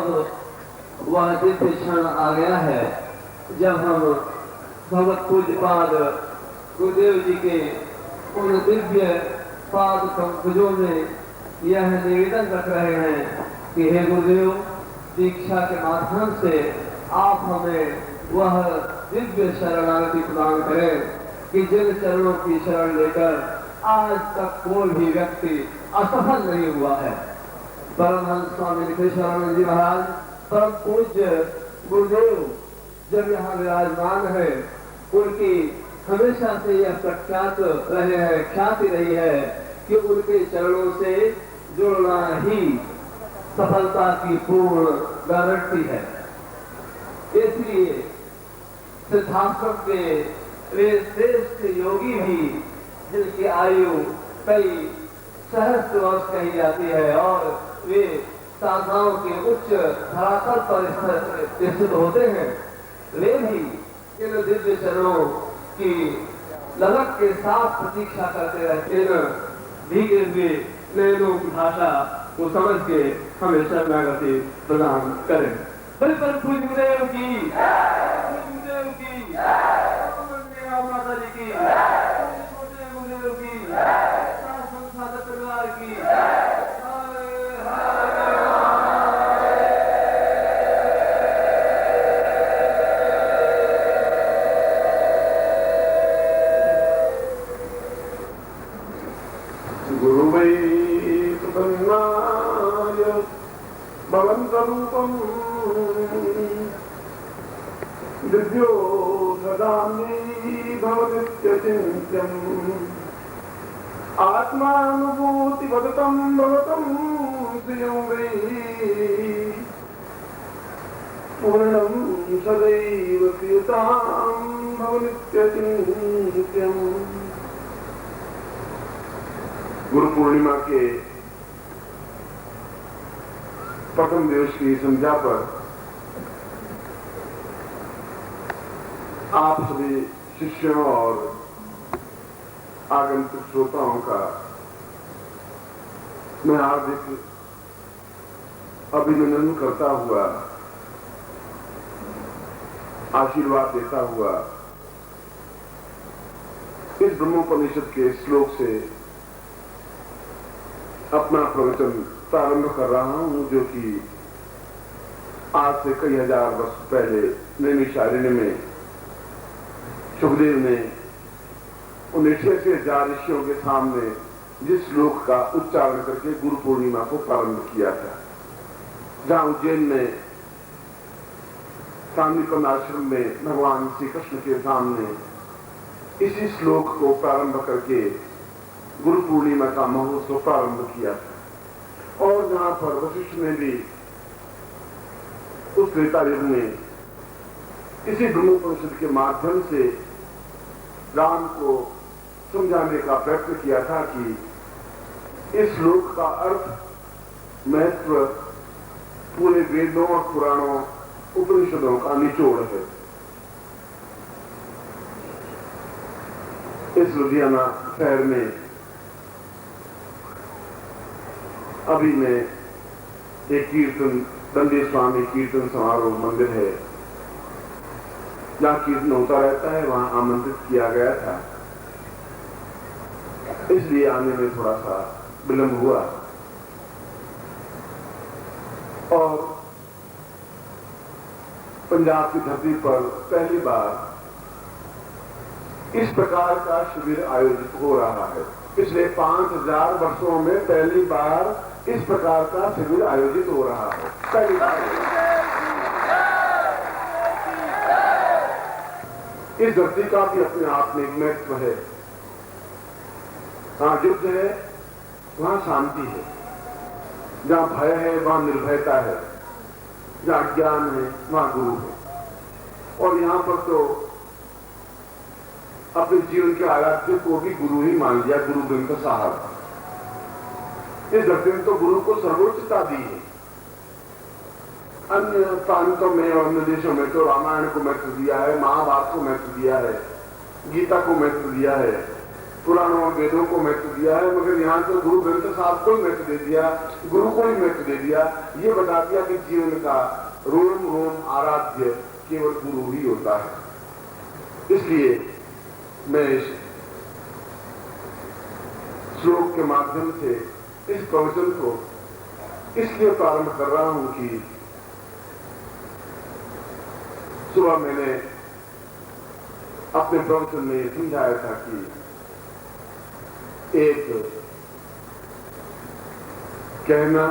अब वह दिव्य क्षण आ गया है जब हम भगवत पूज्यपाद गुरुदेव जी के उन दिव्य पाद पंकजों में यह निवेदन रख रहे हैं कि हे गुरुदेव, दीक्षा के माध्यम से आप हमें वह दिव्य शरणागति प्रदान करें कि जिन चरणों की शरण लेकर आज तक कोई भी व्यक्ति असफल नहीं हुआ है। परमहंस स्वामी निखिलेश्वरानंद जी महाराज परम पूज्य गुरुदेव जब यहाँ विराजमान है, उनकी हमेशा से यह प्रख्यात रहे हैं, ख्याति रही है कि उनके चरणों से जुड़ना ही सफलता की पूर्ण गारंटी है। इसलिए सिद्धाश्रम के वे श्रेष्ठ योगी भी, जिनकी आयु कई सहस्त्र वर्ष कही जाती है और वे साधनाओं के उच्च धरातल पर स्थित होते हैं, वे भी इन दिव्य चरणों की ललक के साथ प्रतीक्षा करते रहते हैं। भीगे हुए नैनों की भाषा को समझ के हमें शरणागति प्रदान करें। बड़े पर गुरुदेव की, गुरुदेव की, माता जी की, छोटे गुरुदेव की, संसाधक परिवार की। भवन्तरूपं दिव्यो ददामि भवनित्यचिन्त्यम् आत्मानुभूतिवदतं भवतं श्रियं वै पूर्णं सदैव प्रियतां भवनित्यचिन्त्यम्। गुरु पूर्णिमा के प्रथम दिवस की संध्या पर आप सभी शिष्यों और आगंतुक श्रोताओं का मैं हार्दिक अभिनंदन करता हुआ, आशीर्वाद देता हुआ इस ब्रह्मोपनिषद के श्लोक से अपना प्रवचन प्रारंभ कर रहा हूं, जो कि आज से कई हजार वर्ष पहले नैमिषारण्य में सुखदेव ने उन 86,000 ऋषियों के सामने जिस श्लोक का उच्चारण करके गुरु पूर्णिमा को प्रारंभ किया था। जहां उज्जैन में सांदीपन आश्रम में भगवान श्री कृष्ण के सामने इसी श्लोक को प्रारंभ करके गुरु पूर्णिमा का महोत्सव प्रारंभ किया था। और जहां पर वशिष्ठ ने भी उस त्रेता युग में इसी ब्रह्मोपनिषद के माध्यम से राम को समझाने का प्रयत्न किया था कि इस श्लोक का अर्थ, महत्व पूरे वेदों और पुराणों उपनिषदों का निचोड़ है। इस लुधियाना शहर में अभी में एक कीर्तन, दंडे स्वामी कीर्तन समारोह मंदिर है, जहां कीर्तन होता रहता है, वहां आमंत्रित किया गया था। इसलिए आने में थोड़ा सा विलंब हुआ। और पंजाब की धरती पर पहली बार इस प्रकार का शिविर आयोजित हो रहा है। पिछले 5000 वर्षों में पहली बार इस प्रकार का शिविर आयोजित हो रहा है। पहली बार इस धरती का भी अपने आप में एक महत्व है। जहां युद्ध है वहां शांति है, जहां भय है वहां निर्भयता है, जहां ज्ञान है वहां गुरु है। और यहां पर तो अपने जीवन के आराध्य को भी गुरु ही मान लिया, गुरु ग्रंथ साहब। इस धरती में तो गुरु को सर्वोच्चता दी है। अन्य प्रांतों में और अन्य देशों में तो रामायण को महत्व दिया है, महाभारत को महत्व दिया है, गीता को महत्व दिया है, पुराणों और वेदों को महत्व दिया है, मगर यहाँ तो गुरु ग्रंथ साहब को ही महत्व दे दिया, गुरु को ही महत्व दे दिया। ये बता दिया कि जीवन का रोम रोम आराध्य केवल गुरु ही होता है। इसलिए मैं इस श्लोक के माध्यम से इस प्रवचन को इसलिए प्रारंभ कर रहा हूं कि सुबह मैंने अपने प्रवचन में समझाया था कि एक कहना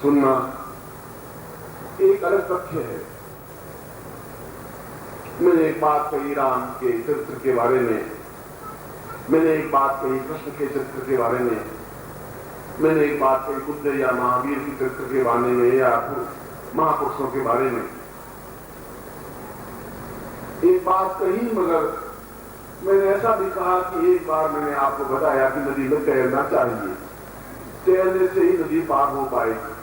सुनना एक अलग तथ्य है। मैंने एक बात कही राम के चरित्र के बारे में, मैंने एक बात कही कृष्ण के चरित्र के बारे में, मैंने एक बात कही बुद्ध या महावीर के चरित्र के बारे में या महापुरुषों के बारे में। एक बात कही, मगर मैंने ऐसा भी कहा कि एक बार मैंने आपको बताया कि नदी में तैरना चाहिए, तैरने से ही नदी पार हो पाएगी,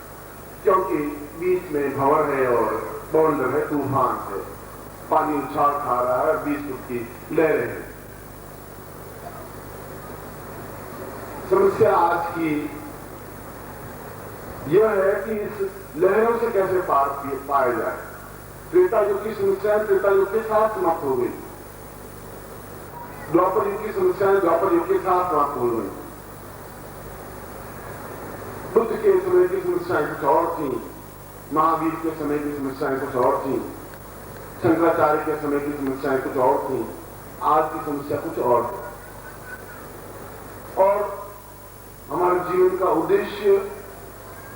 क्योंकि बीच में भंवर है और बौंडर है, तूफान है, पानी उछाल खा रहा है, 20 फुट की लहरें हैं। समस्या आज की यह है कि इस लहरों से कैसे पार पाया जाए। त्रेता युग की समस्याएं त्रेता युग के साथ समाप्त हो गई, द्वापर युग की समस्याएं द्वापर युग के साथ समाप्त हो गई। बुद्ध के समय की समस्याएं कुछ और थी, महावीर के समय की समस्याएं कुछ और थी, शंकराचार्य के समय की समस्याएं कुछ और थी, आज की समस्या कुछ और है। और हमारे जीवन का उद्देश्य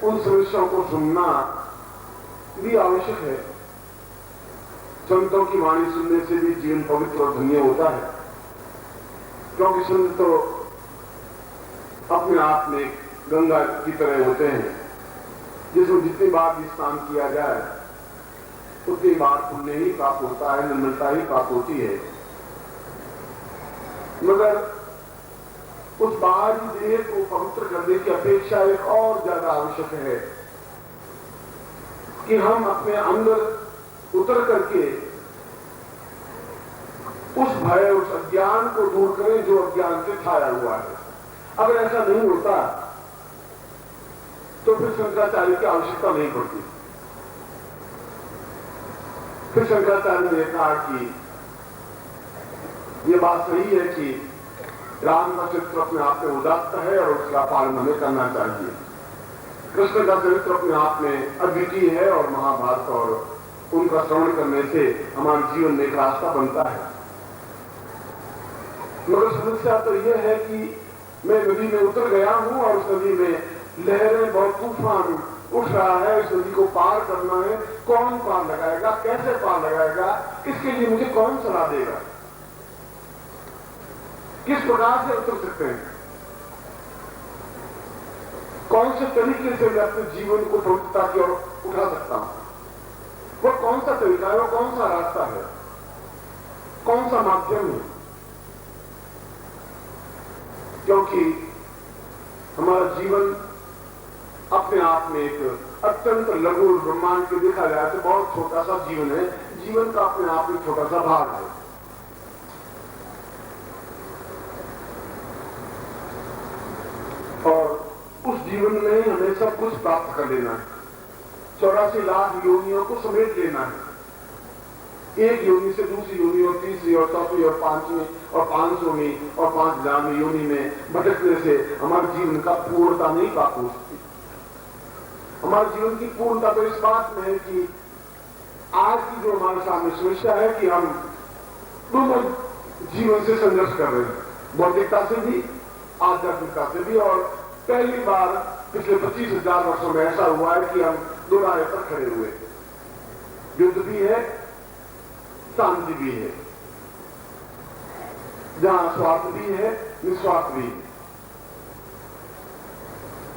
उन समस्याओं को सुनना भी आवश्यक है। संतों की वाणी सुनने से भी जीवन पवित्र और धन्य होता है, क्योंकि संत तो अपने आप में गंगा की तरह होते हैं, जिसमें जितनी बार भी स्नान किया जाए उतनी बार पुण्य ही प्राप्त होता है, निर्मलता ही प्राप्त होती है। मगर उस बाहरी देह को पवित्र करने की अपेक्षा एक और ज्यादा आवश्यक है कि हम अपने अंदर उतर करके उस भय, उस अज्ञान को दूर करें जो अज्ञान से छाया हुआ है। अगर ऐसा नहीं होता तो फिर शंकराचार्य की आवश्यकता नहीं पड़ती। फिर शंकराचार्य ने कहा कि यह बात सही है कि राम का चरित्र अपने आप में उदात्त है और उसका पालन हमें करना चाहिए। कृष्ण का चरित्र अपने आप में अद्वितीय है और महाभारत और उनका श्रवण करने से हमारे जीवन में एक रास्ता बनता है। मगर समस्या तो यह है कि मैं नदी में उतर गया हूं और उस नदी में लहरें, बहुत तूफान उठ रहा है, इस नदी को पार करना है। कौन पार लगाएगा, कैसे पार लगाएगा, इसके लिए मुझे कौन सलाह देगा, किस प्रकार से उतर सकते हैं, कौन से तरीके से मैं अपने जीवन को पवित्रता की ओर उठा सकता हूं, वो कौन सा तरीका है, वो कौन सा रास्ता है, कौन सा माध्यम है। क्योंकि हमारा जीवन अपने आप में एक अत्यंत लघु ब्रह्मांड के देखा जाए तो बहुत छोटा सा जीवन है। जीवन का अपने आप में छोटा सा भाग है। और उस जीवन में हमें सब कुछ प्राप्त कर लेना है। 84 लाख योनियों को समेट लेना है। एक योनि से दूसरी योनि और तीसरी और चौथी और पांचवीं और 500वीं और 5000वीं योनि में भटकने से हमारे जीवन का पूर्णता नहीं प्राप्त हो सकती। हमारे जीवन की पूर्णता तो इस बात में है कि आज की जो हमारे सामने समस्या है कि हम दोनों जीवन से संघर्ष कर रहे हैं, भौतिकता से भी, आध्यात्मिकता से भी। और पहली बार पिछले 25,000 वर्षों में ऐसा हुआ है कि हम दो राह पर खड़े हुए, युद्ध भी है, शांति भी है, जहां स्वार्थ भी है, निस्वार्थ भी है,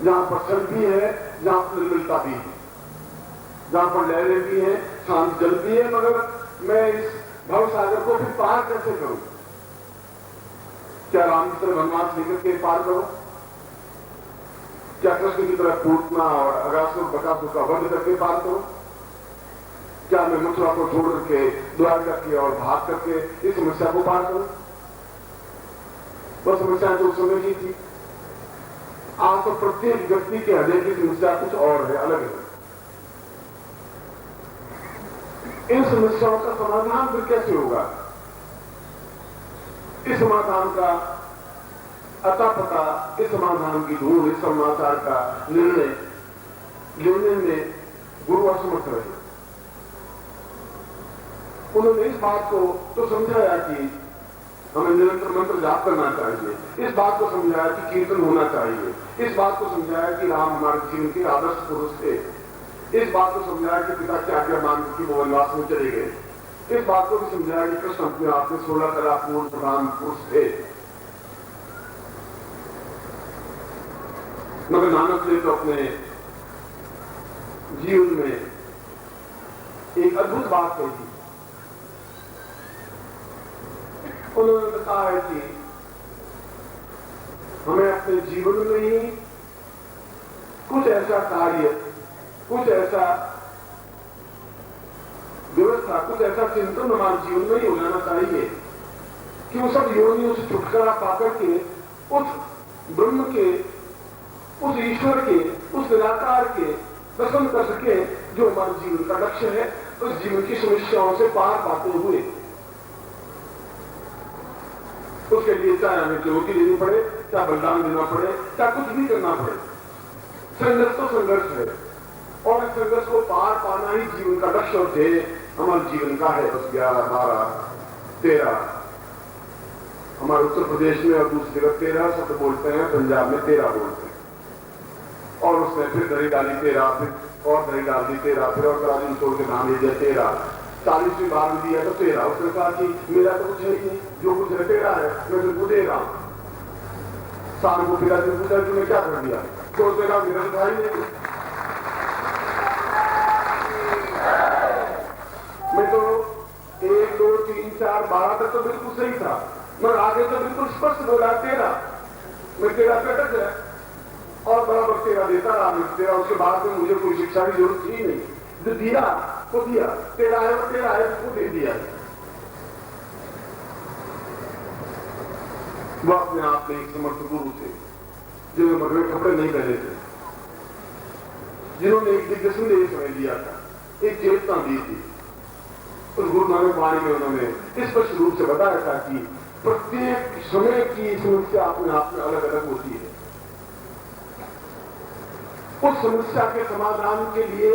जहां पर छल भी है, जहां पर निर्मलता भी है, जहां पर लहरें भी हैं, शांत जल भी है। मगर मैं इस भवसागर को फिर पार कैसे करूं? क्या राम की तरह वनवास लेकर के पार करूं? क्या कृष्ण की तरह पूतना और अगासुर बकासुर का वध करके पार करूं? क्या मैं मथुरा को छोड़ करके द्वारका की और भाग करके इस समस्या को पार करूं? वह समस्या तो उस समय की थी। आज तो प्रत्येक व्यक्ति के हृदय की समस्या कुछ और है, अलग है। इन समस्याओं का समाधान फिर कैसे होगा? इस समाधान का अता पता, इस समाधान की ढूंढ, इस समाचार का निर्णय लेने में गुरु असमर्थ रहे। उन्होंने इस बात को तो समझाया कि हमें निरंतर मंत्र जाप करना चाहिए, इस बात को समझाया कि कीर्तन होना चाहिए, इस बात को समझाया कि राम हमारे जीवन के आदर्श पुरुष थे, इस बात को समझाया कि पिता की आज्ञा मान की वो वनवास में चले गए, इस बात को भी समझाया कि कृष्ण अपने आप में 16 कला पूर्ण प्रधान पुरुष थे। मगर नानक ने तो अपने जीवन में एक अद्भुत बात कही। उन्होंने कहा है कि हमें अपने जीवन में ही कुछ ऐसा कार्य, कुछ ऐसा व्यवस्था, कुछ ऐसा चिंतन हमारे जीवन में ही हो जाना चाहिए कि वो सब योनियों से छुटकारा पाकर के उस ब्रह्म के, उस ईश्वर के, उस निराकार के दर्शन कर सके जो हमारे जीवन का लक्ष्य है, उस जीवन की समस्याओं से पार पाते हुए। उसके लिए चाहे हमें चुनौती देनी पड़े, चाहे बलिदान देना पड़े, चाहे कुछ भी करना पड़े, संघर्ष तो संघर्ष है और इस संघर्ष को पार पाना ही जीवन का लक्ष्य और ध्येय हमारे जीवन का है। बस 11, 12, 13 हमारे उत्तर प्रदेश में और दूसरी जगह 13 शब्द बोलते हैं, पंजाब में 13 बोलते हैं। और उसने फिर दरी डाली 13, फिर और दरी डाल दी 13, फिर और तराजू तोड़ के नाम ले दिया 13, 40वीं बार भी दिया तो 13। उसने कहा कि मेरा तो कुछ है ही नहीं, जो कुछ है 13 है, मैं तुमको दे रहा हूं। शाम को फिर पूछा तुमने क्या कर दिया, तो उसने कहा मेरा तो भाई नहीं, मैं तो 1, 2, 3, 4, 12 तक तो बिल्कुल सही था, मगर आगे तो बिल्कुल स्पष्ट बोला 13। मैं 13 पे अटक गया और बराबर 13 देता रहा। मैं 13, उसके बाद में मुझे कोई शिक्षा की जरूरत थी नहीं, जो दिया वो दिया, 13 है वो 13 है, उसको दे दिया। वो अपने आप में एक समर्थ गुरु थे जिन्होंने मगवे कपड़े नहीं पहने थे, जिन्होंने एक दिव्य संदेश हमें दिया था, एक चेतना दी थी। उस गुरु नानक वाणी में उन्होंने स्पष्ट रूप से बताया था कि प्रत्येक समय की समस्या अपने आप में अलग अलग होती है। उस समस्या के समाधान के लिए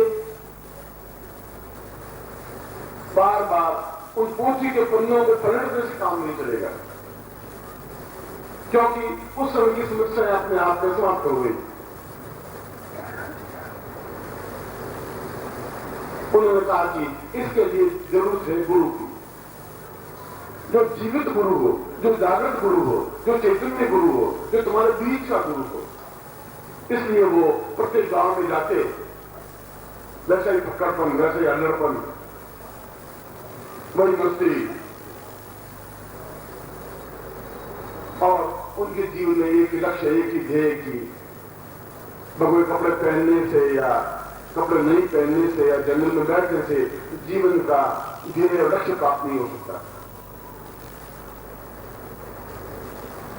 बार बार उन पोथी के पन्नों को पलटने से काम नहीं चलेगा, क्योंकि उस समय की समस्या अपने आप में समाप्त हो गई। उन्होंने कहा कि इसके लिए जरूरत है गुरु की, जो जीवित गुरु हो, जो जागृत गुरु हो, जो चैतन्य गुरु हो, जो तुम्हारे बीच का गुरु हो। इसलिए वो प्रत्येक गांव में जाते, वैसे ही फक्कड़पन, वैसे ही अल्लड़पन, वही मस्ती, और उनके जीवन में एक लक्ष्य, एक ही ध्येय की भगवे कपड़े पहनने से या कपड़े नहीं पहनने से या जंगल में बैठने से जीवन का ध्येय और लक्ष्य प्राप्त नहीं हो सकता।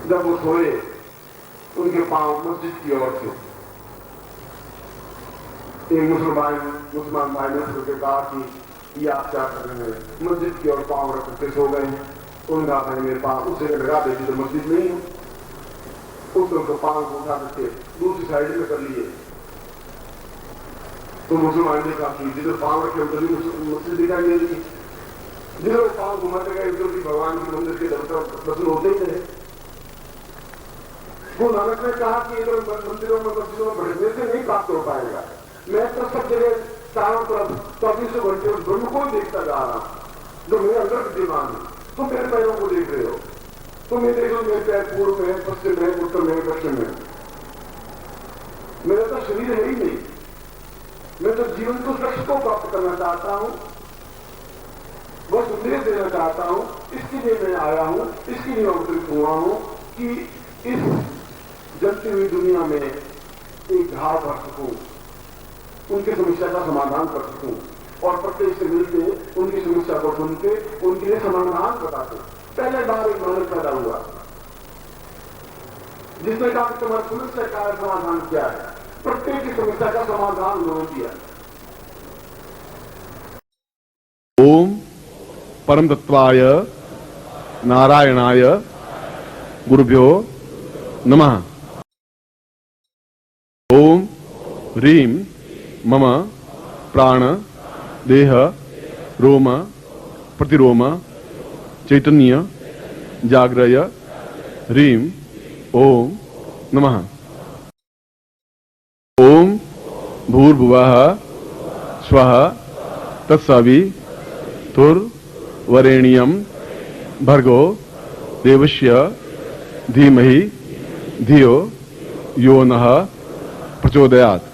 जब वो सोए उनके पांव मस्जिद की ओर थे। एक मुसलमान भाई ने उसके कहा कि ये आप क्या कर रहे हैं, मस्जिद की ओर पांव रख के सो गए हैं। उन्होंने कहा भाई मेरे पांव उस जगह लगा देती तो मस्जिद नहीं है। उसको पांव को उठा करके दूसरी साइड में कर लिए। तो मुसलमान ने कहा कि जिधर पांव रखे उधर ही मस्जिद दिखाई दे रही, जिधर पांव घुमाते गए उधर भी भगवान के मंदिर के दर्शन होते ही रहे। गुरु नानक ने कहा कि इधर मंदिरों में मस्जिदों में भटकने से नहीं प्राप्त हो पाएगा। मैं तो सब जगह चारों तरफ 24 घंटे उस ब्रह्म को देखता जा रहा हूं जो मेरे अंदर विद्यमान है। तुम मेरे पैरों को देख रहे हो, तुम ये देखो मेरे पैर पूर्व में, पश्चिम में, उत्तर में, दक्षिण में। मेरा तो शरीर है ही नहीं। मैं तो जीवन को लक्ष्य को प्राप्त करना चाहता हूं, वह संदेश देना चाहता हूं। इसके लिए मैं आया हूं, इसके लिए अवतरित हुआ हूं कि इस जलती हुई दुनिया में एक घाव भर सकूं, उनकी समस्या का समाधान कर सकूं और प्रत्येक से मिलते उनकी समस्या को सुनते उनके लिए समाधान बताते। पहले बार एक मानव पैदा हुआ, जिसने कहा कि तुम्हारी समस्या का समाधान क्या है, प्रत्येक की समस्या का समाधान उन्होंने दिया। ओम परम तत्वाय नारायणाय गुरुभ्यो नमः। ओम ह्रीं मम प्राण देह रोम प्रतिरोम चैतन्य जाग्रय ह्रीं ओम नमः। ओम भूर्भुवः स्वः तत्सवितुर्वरेण्यं भर्गो देवस्य धीमहि धियो यो नः प्रचोदयात्।